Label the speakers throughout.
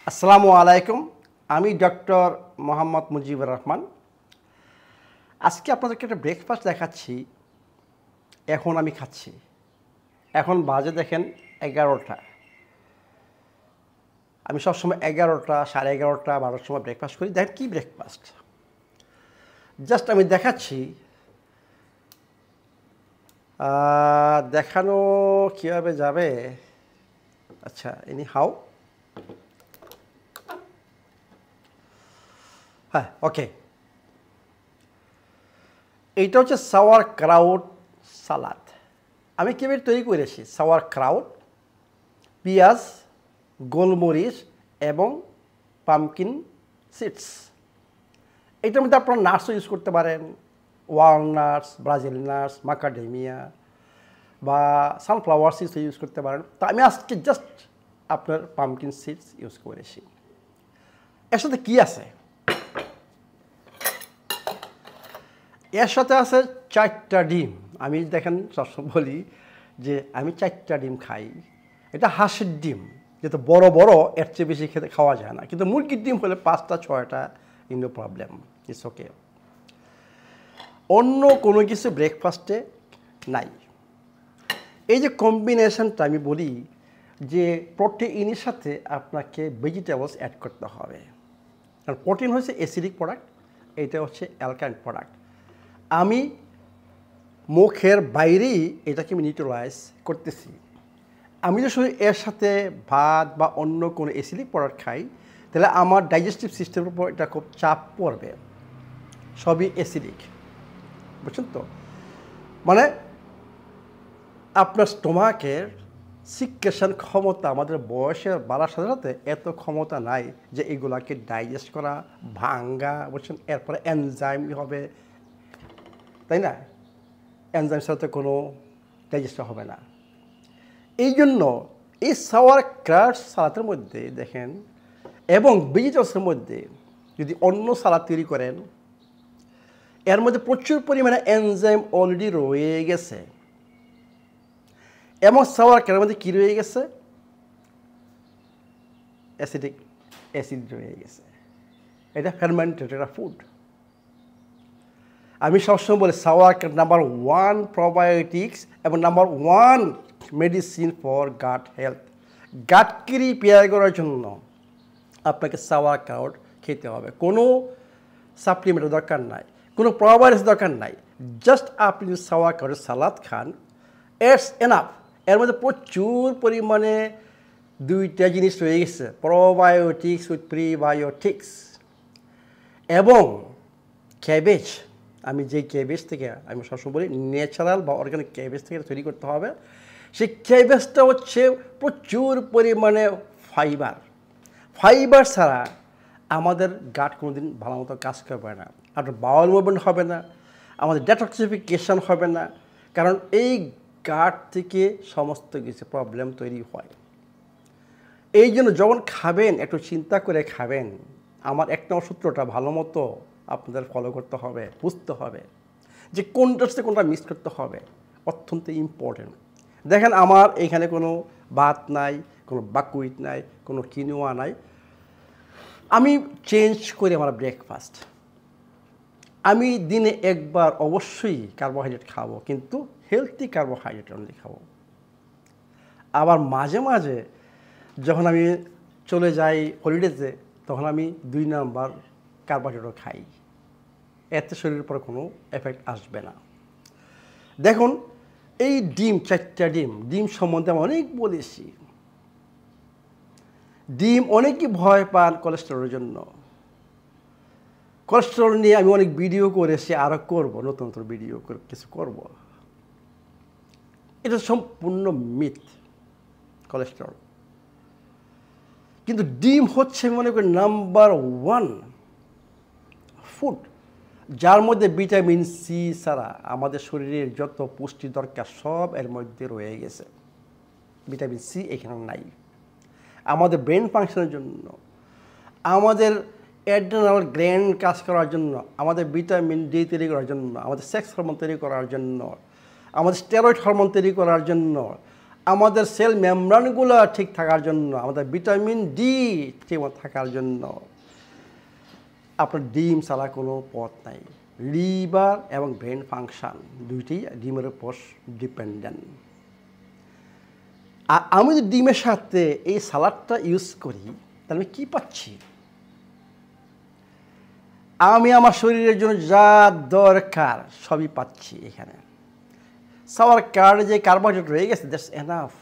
Speaker 1: আসসালামু আলাইকুম। আমি ডক্টর মোহাম্মদ মুজিবুর রহমান। আজকে আপনাদেরকে একটা ব্রেকফাস্ট দেখাচ্ছি। এখন আমি খাচ্ছি। এখন বাজে দেখেন 11টা। আমি সবসময় 11টা, 11:30, 12টার সময় ব্রেকফাস্ট করি। দেখেন কী ব্রেকফাস্ট, জাস্ট আমি দেখাচ্ছি। দেখানো কীভাবে যাবে, আচ্ছা এনি হাউ, হ্যাঁ ওকে। এইটা হচ্ছে সাওয়ার ক্রাউট সালাদ। আমি কীভাবে তৈরি করেছি? সাওয়ার ক্রাউট, পেঁয়াজ, গোলমরিচ এবং পামকিন সিডস। এটার মধ্যে আপনারা নাটসও ইউজ করতে পারেন, ওয়ালনাটস, ব্রাজিল নাটস, মাকাডেমিয়া বা সানফ্লাওয়ার সিডস ইউজ করতে পারেন। তো আমি আজকে জাস্ট আপনার পামকিন সিডস ইউজ করেছি। এর সাথে কী আছে? এর সাথে আছে 4টা ডিম। আমি দেখেন সবসময় বলি যে আমি 4টা ডিম খাই। এটা হাঁসের ডিম, যেহেতু বড় বড়, এর চেয়ে বেশি খেতে খাওয়া যায় না। কিন্তু মুরগির ডিম হলে 5টা 6টা, নো প্রবলেম, ইটস ওকে। অন্য কোনো কিছু ব্রেকফাস্টে নাই। এই যে কম্বিনেশনটা আমি বলি যে প্রোটিনের সাথে আপনাকে ভেজিটেবলস অ্যাড করতে হবে। কারণ প্রোটিন হচ্ছে অ্যাসিডিক প্রোডাক্ট, এইটা হচ্ছে অ্যালকালাইন প্রোডাক্ট। আমি মুখের বাইরেই এটাকে আমি নিউট্রালাইজ করতেছি। আমি যদি শুধু এর সাথে ভাত বা অন্য কোনো অ্যাসিডিক প্রোডাক্ট খাই, তাহলে আমার ডাইজেস্টিভ সিস্টেমের উপর এটা খুব চাপ পড়বে। সবই অ্যাসিডিক, বুঝছেন তো? মানে আপনার স্টোমাকের সিক্রেশন ক্ষমতা আমাদের বয়সের বাড়ার সাথে সাথে এত ক্ষমতা নাই যে এগুলাকে ডাইজেস্ট করা, ভাঙ্গা, বুঝছেন? এরপরে এনজাইম হবে, তাই না? এনজাইম সাথে কোনো ডাইজেস্ট হবে না। এই জন্য এই সাওয়ার ক্রাউট সালাদের মধ্যে দেখেন, এবং ভেজিটেবলসের মধ্যে যদি অন্য সালাদ তৈরি করেন, এর মধ্যে প্রচুর পরিমাণে এনজাইম অলরেডি রয়ে গেছে। এবং সাওয়ার ক্রাউটের মধ্যে কী রয়ে গেছে? অ্যাসিড রয়ে গেছে। এটা ফার্মেন্টেড একটা ফুড। আমি সবসময় বলি সাওয়ার ক্রাউট নাম্বার 1 প্রোবায়োটিক্স এবং number 1 medicine for gut health. গাটকে রিপেয়ার করার জন্য আপনাকে সাওয়ার ক্রাউট খেতে হবে। কোনো সাপ্লিমেন্টের দরকার নাই, কোনো প্রোবায়োটিক্স দরকার নাই। জাস্ট আপনি যদি সাওয়ার ক্রাউটের সালাদ খান, ইটস এনাফ। এর মধ্যে প্রচুর পরিমাণে 2টা জিনিস রয়ে গেছে, প্রোবায়োটিক্স উইথ প্রিবায়োটিক্স। এবং ক্যাবেজ, আমি যে ক্যাবেজ থেকে, আমি সবসময় বলি ন্যাচারাল বা অর্গানিক ক্যাবেজ থেকে তৈরি করতে হবে। সেই ক্যাবেজটা হচ্ছে প্রচুর পরিমাণে ফাইবার। ফাইবার ছাড়া আমাদের গাট কোনোদিন ভালো মতো কাজ করবে না, আপনার বাউল মুভমেন্ট হবে না, আমাদের ডেটক্সিফিকেশন হবে না। কারণ এই গাট থেকে সমস্ত কিছু প্রবলেম তৈরি হয়। এই জন্য যখন খাবেন একটু চিন্তা করে খাবেন। আমার 1 নম্বর সূত্রটা ভালো মতো আপনাদের ফলো করতে হবে, বুঝতে হবে যে কোনটার সাথে কোনটা মিস করতে হবে, অত্যন্ত ইম্পর্টেন্ট। দেখেন আমার এইখানে কোনো ভাত নাই, কোনো বাকুইট নাই, কোনো কিনোয়া নাই। আমি চেঞ্জ করি আমার ব্রেকফাস্ট। আমি দিনে একবার অবশ্যই কার্বোহাইড্রেট খাবো, কিন্তু হেলদি কার্বোহাইড্রেট অনলি খাবো। আবার মাঝে মাঝে যখন আমি চলে যাই হলিডেতে, তখন আমি 2 নাম্বার কার্বোহাইড্রেটও খাই। এতে শরীরের উপর কোনো এফেক্ট আসবে না। দেখুন এই ডিম, 4টা ডিম সম্বন্ধে আমি অনেক বলেছি। ডিম অনেকেই ভয় পান কোলেস্টেরলের জন্য। কোলেস্টেরল নিয়ে আমি অনেক ভিডিও করেছি, আরও করব, নতুন নতুন ভিডিও কিছু করব। এটা সম্পূর্ণ মিথ, কোলেস্টেরল। কিন্তু ডিম হচ্ছে মনে করি নাম্বার 1 ফুড, যার মধ্যে ভিটামিন সি ছাড়া আমাদের শরীরের যত পুষ্টি দরকার সব এর মধ্যে রয়ে গেছে। ভিটামিন সি এখানে নাই। আমাদের ব্রেন ফাংশনের জন্য, আমাদের অ্যাড্রিনাল গ্ল্যান্ড কাজ করার জন্য, আমাদের ভিটামিন ডি তৈরি করার জন্য, আমাদের সেক্স হরমোন তৈরি করার জন্য, আমাদের স্টেরয়েড হরমোন তৈরি করার জন্য, আমাদের সেল মেমব্রেনগুলো ঠিক থাকার জন্য, আমাদের ভিটামিন ডি ঠিকমতো থাকার জন্য আপনার ডিম ছাড়া কোনো পথ নাই। লিভার এবং ব্রেন ফাংশন দুইটি ডিমের উপর ডিপেন্ডেন্ট। আর আমি যদি ডিমের সাথে এই সালাডটা ইউজ করি তাহলে আমি কী পাচ্ছি? আমি আমার শরীরের জন্য যা দরকার সবই পাচ্ছি এখানে। সাওয়ার কার্ডে যে কার্বোহাইড্রেট রয়ে গেছে, দ্যাটস এনাফ।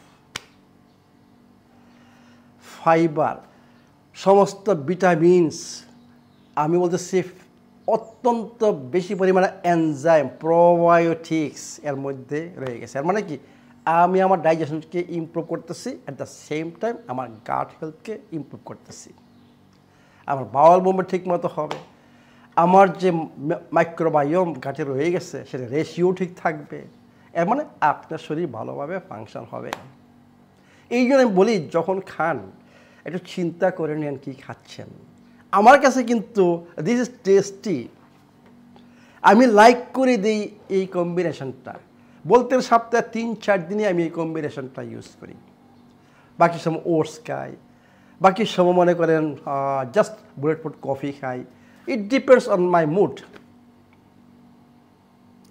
Speaker 1: ফাইবার, সমস্ত ভিটামিনস, আমি বলতেছি অত্যন্ত বেশি পরিমাণে এনজাইম, প্রোবায়োটিক্স এর মধ্যে রয়ে গেছে। এর মানে কি, আমি আমার ডাইজেশনকে ইমপ্রুভ করতেছি, অ্যাট দ্য সেম টাইম আমার গাট হেলথকে ইমপ্রুভ করতেছি। আমার বাউল মুভমেন্ট ঠিক মতো হবে, আমার যে মাইক্রোবায়োম গাটে রয়ে গেছে সেটা রেশিও ঠিক থাকবে। এর মানে আপনার শরীর ভালোভাবে ফাংশন হবে। এই জন্য আমি বলি, যখন খান একটু চিন্তা করে নেন কী খাচ্ছেন। আমার কাছে কিন্তু দিস ইজ টেস্টি, আমি লাইক করে দিই এই কম্বিনেশনটা। বলতে সপ্তাহে 3-4 দিনে আমি এই কম্বিনেশনটা ইউজ করি। বাকি সময় ওটস খাই, বাকি সময় মনে করেন জাস্ট বুলেটপ্রুফ কফি খাই। It depends on my mood.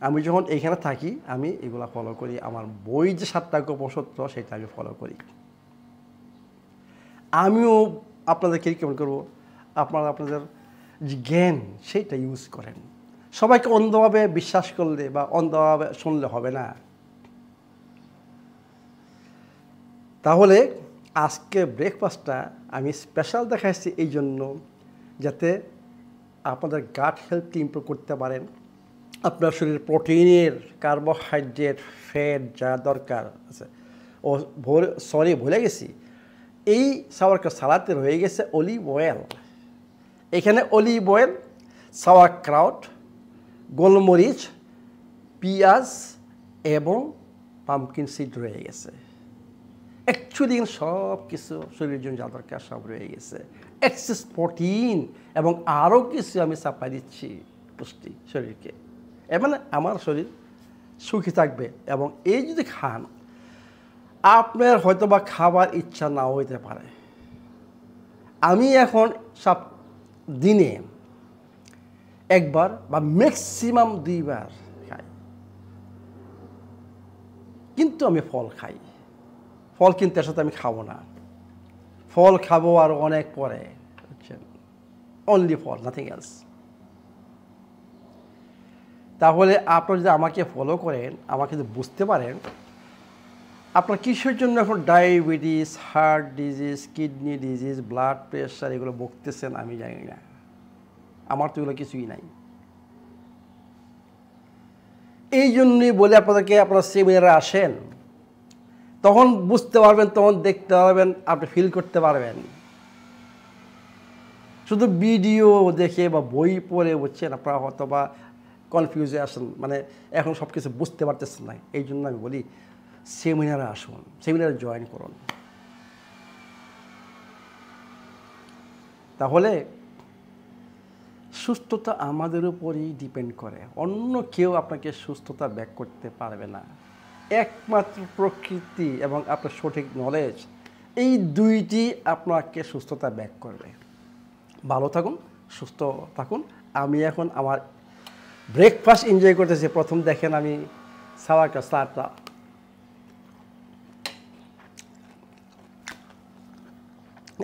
Speaker 1: আমি যখন এইখানে থাকি আমি এগুলো ফলো করি। আমার বই যে 7টা উপসত্র সেটা আমি ফলো করি। আমিও আপনাদেরকে রিকমেন্ড করবো আপনারা আপনাদের যে জ্ঞান সেইটা ইউজ করেন। সবাইকে অন্ধভাবে বিশ্বাস করলে বা অন্ধভাবে শুনলে হবে না। তাহলে আজকে ব্রেকফাস্টটা আমি স্পেশাল দেখাচ্ছি এই জন্য, যাতে আপনাদের গাট হেলথকে ইমপ্রুভ করতে পারেন। আপনার শরীরে প্রোটিনের, কার্বোহাইড্রেট, ফ্যাট যা দরকার আছে। ও ভুলে গেছি, এই সাওয়ারকার সালাতে রয়ে গেছে অলিভ অয়েল। এখানে অলিভ অয়েল, সাওয়ারক্রাউট, গোলমরিচ, পেঁয়াজ এবং পাম্পকিন সিড রয়ে গেছে। অ্যাকচুয়ালি সব কিছু শরীরের জন্য যা দরকার সব রয়ে গেছে। এক্সেস প্রোটিন এবং আরও কিছু আমি সাপ্লাই দিচ্ছি পুষ্টি শরীরকে। এর মানে আমার শরীর সুখী থাকবে। এবং এই যদি খান, আপনার হয়তো বা খাবার ইচ্ছা নাও হইতে পারে। আমি এখন সব দিনে একবার বা ম্যাক্সিমাম 2 বার খাই, কিন্তু আমি ফল খাই। ফল কিন্তু এর সাথে আমি খাবো না, ফল খাবো আর অনেক পরে, বুঝছেন? অনলি ফল, নাথিং এলস। তাহলে আপনারা যদি আমাকে ফলো করেন, আমাকে যদি বুঝতে পারেন আপনার কিসের জন্য এখন diabetes, heart disease, kidney disease, blood pressure এগুলো ভুগতেছেন আমি জানি না। আমার তো এগুলো কিছুই নাই। এই জন্যই বলে আপনাদেরকে, আপনারা সেমিনারে আসেন, তখন বুঝতে পারবেন, তখন দেখতে পারবেন, আপনি ফিল করতে পারবেন। শুধু ভিডিও দেখে বা বই পড়ে বুঝছেন আপনারা হয়তো বা কনফিউজে আসেন, মানে এখন সব কিছু বুঝতে পারতেছেন না। এই জন্য আমি বলি সেমিনারে আসুন, সেমিনারে জয়েন করুন। তাহলে সুস্থতা আমাদের উপরই ডিপেন্ড করে, অন্য কেউ আপনাকে সুস্থতা ব্যাক করতে পারবে না। একমাত্র প্রকৃতি এবং আপনার সঠিক নলেজ, এই দুইটি আপনাকে সুস্থতা ব্যাক করবে। ভালো থাকুন, সুস্থ থাকুন। আমি এখন আমার ব্রেকফাস্ট এনজয় করতেছি। প্রথম দেখেন আমি সাওয়ারকার সালাদটা,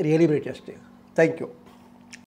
Speaker 1: really very tasty. Thank you.